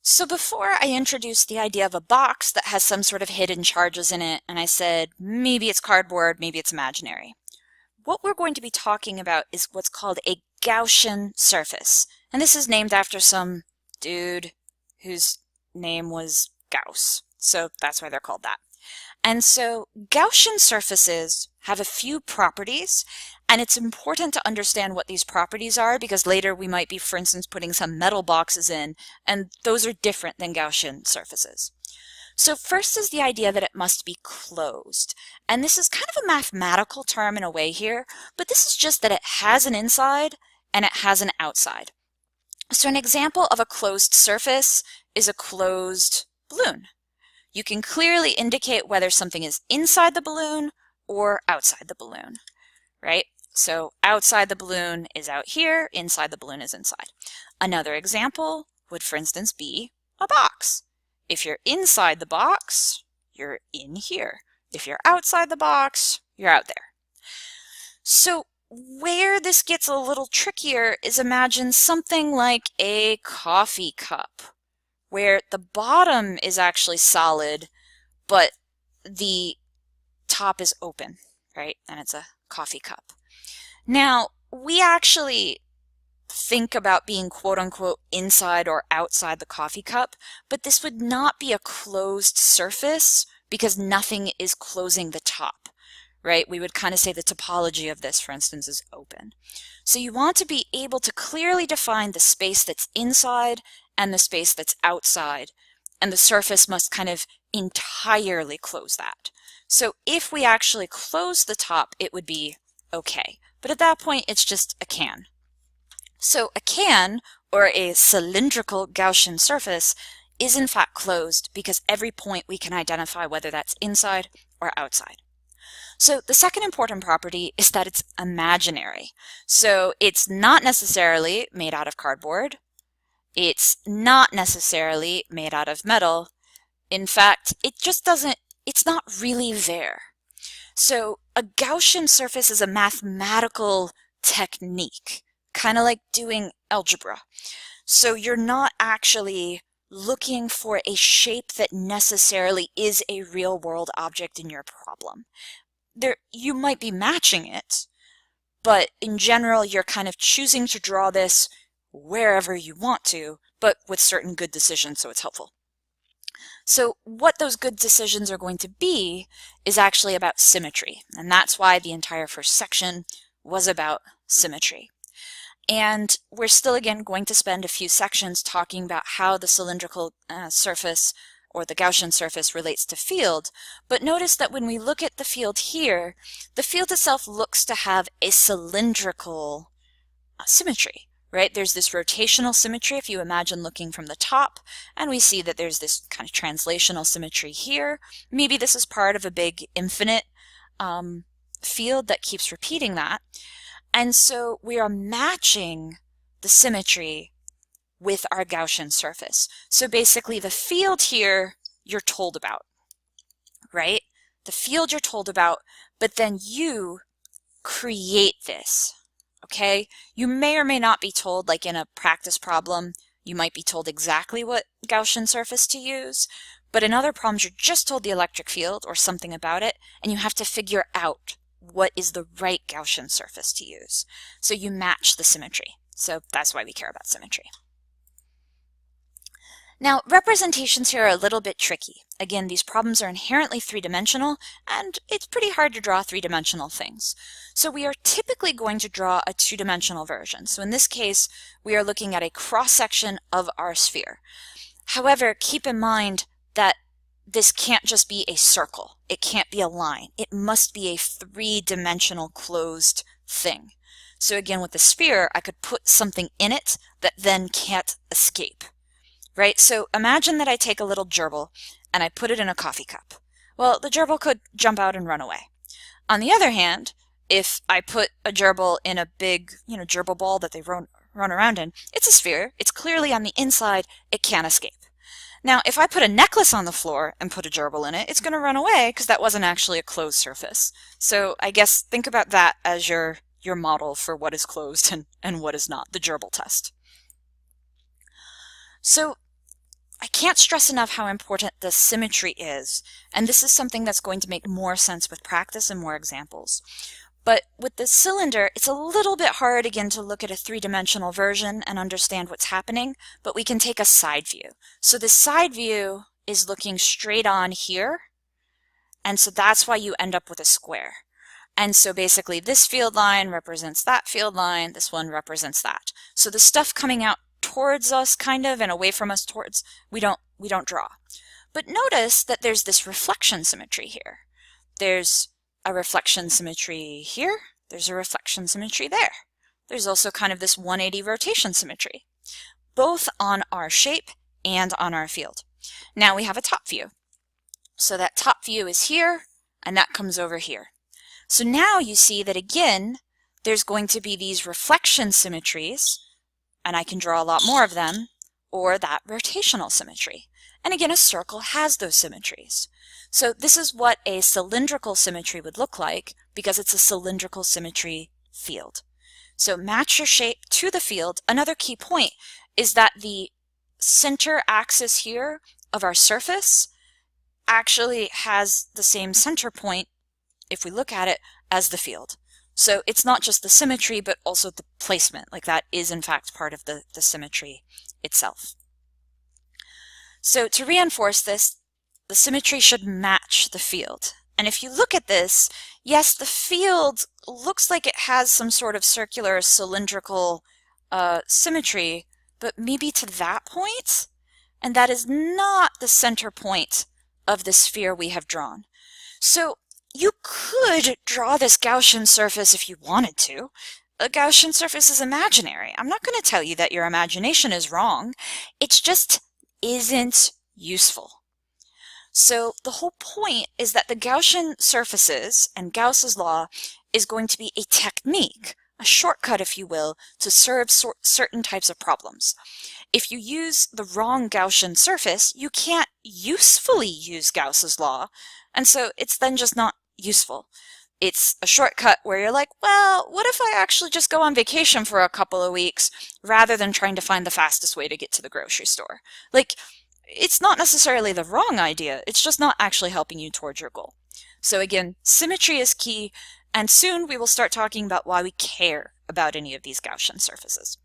So before I introduced the idea of a box that has some sort of hidden charges in it, and I said, maybe it's cardboard, maybe it's imaginary. What we're going to be talking about is what's called a Gaussian surface. And this is named after some dude whose name was Gauss. So that's why they're called that. And so Gaussian surfaces have a few properties, and it's important to understand what these properties are because later we might be, for instance, putting some metal boxes in, and those are different than Gaussian surfaces. So first is the idea that it must be closed. And this is kind of a mathematical term in a way here, but this is just that it has an inside and it has an outside. So an example of a closed surface is a closed balloon. You can clearly indicate whether something is inside the balloon or outside the balloon, right? So outside the balloon is out here, inside the balloon is inside. Another example would, for instance, be a box. If you're inside the box, you're in here. If you're outside the box, you're out there. So where this gets a little trickier is imagine something like a coffee cup, where the bottom is actually solid, but the top is open, right? And it's a coffee cup. Now, we actually think about being quote-unquote inside or outside the coffee cup, but this would not be a closed surface because nothing is closing the top, right? We would kind of say the topology of this, for instance, is open. So you want to be able to clearly define the space that's inside and the space that's outside, and the surface must kind of entirely close that. So if we actually close the top, it would be okay. But at that point, it's just a can. So a can, or a cylindrical Gaussian surface, is in fact closed because every point we can identify whether that's inside or outside. So the second important property is that it's imaginary. So it's not necessarily made out of cardboard. It's not necessarily made out of metal. In fact, it's not really there. So a Gaussian surface is a mathematical technique, kind of like doing algebra. So you're not actually looking for a shape that necessarily is a real-world object in your problem. You might be matching it, but in general, you're kind of choosing to draw this wherever you want to, but with certain good decisions, so it's helpful. So what those good decisions are going to be is actually about symmetry, and that's why the entire first section was about symmetry. And we're still, again, going to spend a few sections talking about how the cylindrical surface or the Gaussian surface relates to field, but notice that when we look at the field here, the field itself looks to have a cylindrical symmetry, right? There's this rotational symmetry if you imagine looking from the top, and we see that there's this kind of translational symmetry here. Maybe this is part of a big infinite field that keeps repeating that. And so we are matching the symmetry with our Gaussian surface. So basically the field here you're told about, right? The field you're told about, but then you create this, okay? You may or may not be told, like in a practice problem, you might be told exactly what Gaussian surface to use, but in other problems you're just told the electric field or something about it, and you have to figure out what is the right Gaussian surface to use. So you match the symmetry. So that's why we care about symmetry. Now, representations here are a little bit tricky. Again, these problems are inherently three-dimensional, and it's pretty hard to draw three-dimensional things. So we are typically going to draw a two-dimensional version. So in this case, we are looking at a cross-section of our sphere. However, keep in mind that this can't just be a circle. It can't be a line. It must be a three-dimensional closed thing. So again, with the sphere, I could put something in it that then can't escape. Right? So imagine that I take a little gerbil and I put it in a coffee cup. Well, the gerbil could jump out and run away. On the other hand, if I put a gerbil in a big, gerbil ball that they run around in, it's a sphere. It's clearly on the inside. It can't escape. Now, if I put a necklace on the floor and put a gerbil in it, it's going to run away because that wasn't actually a closed surface. So I guess think about that as your model for what is closed and what is not, the gerbil test. So can't stress enough how important the symmetry is, and this is something that's going to make more sense with practice and more examples. But with the cylinder, it's a little bit hard again to look at a three-dimensional version and understand what's happening, but we can take a side view. So the side view is looking straight on here, and so that's why you end up with a square. And so basically this field line represents that field line, this one represents that. So the stuff coming out towards us kind of and away from us towards, we don't draw. But notice that there's this reflection symmetry here. There's a reflection symmetry here, there's a reflection symmetry there. There's also kind of this 180 rotation symmetry, both on our shape and on our field. Now we have a top view. So that top view is here, and that comes over here. So now you see that again, there's going to be these reflection symmetries, and I can draw a lot more of them, or that rotational symmetry. And again, a circle has those symmetries. So this is what a cylindrical symmetry would look like because it's a cylindrical symmetry field. So match your shape to the field. Another key point is that the center axis here of our surface actually has the same center point, if we look at it, as the field. So it's not just the symmetry, but also the placement. Like that is in fact part of the symmetry itself. So to reinforce this, the symmetry should match the field. And if you look at this, yes, the field looks like it has some sort of circular cylindrical symmetry, but maybe to that point, and that is not the center point of the sphere we have drawn. So you could draw this Gaussian surface if you wanted to. A Gaussian surface is imaginary. I'm not going to tell you that your imagination is wrong. It just isn't useful. So the whole point is that the Gaussian surfaces and Gauss's law is going to be a technique, a shortcut, if you will, to serve certain types of problems. If you use the wrong Gaussian surface, you can't usefully use Gauss's law, and so it's then just not useful. It's a shortcut where you're like, well, what if I actually just go on vacation for a couple of weeks rather than trying to find the fastest way to get to the grocery store? Like, it's not necessarily the wrong idea, it's just not actually helping you towards your goal. So again, symmetry is key, and soon we will start talking about why we care about any of these Gaussian surfaces.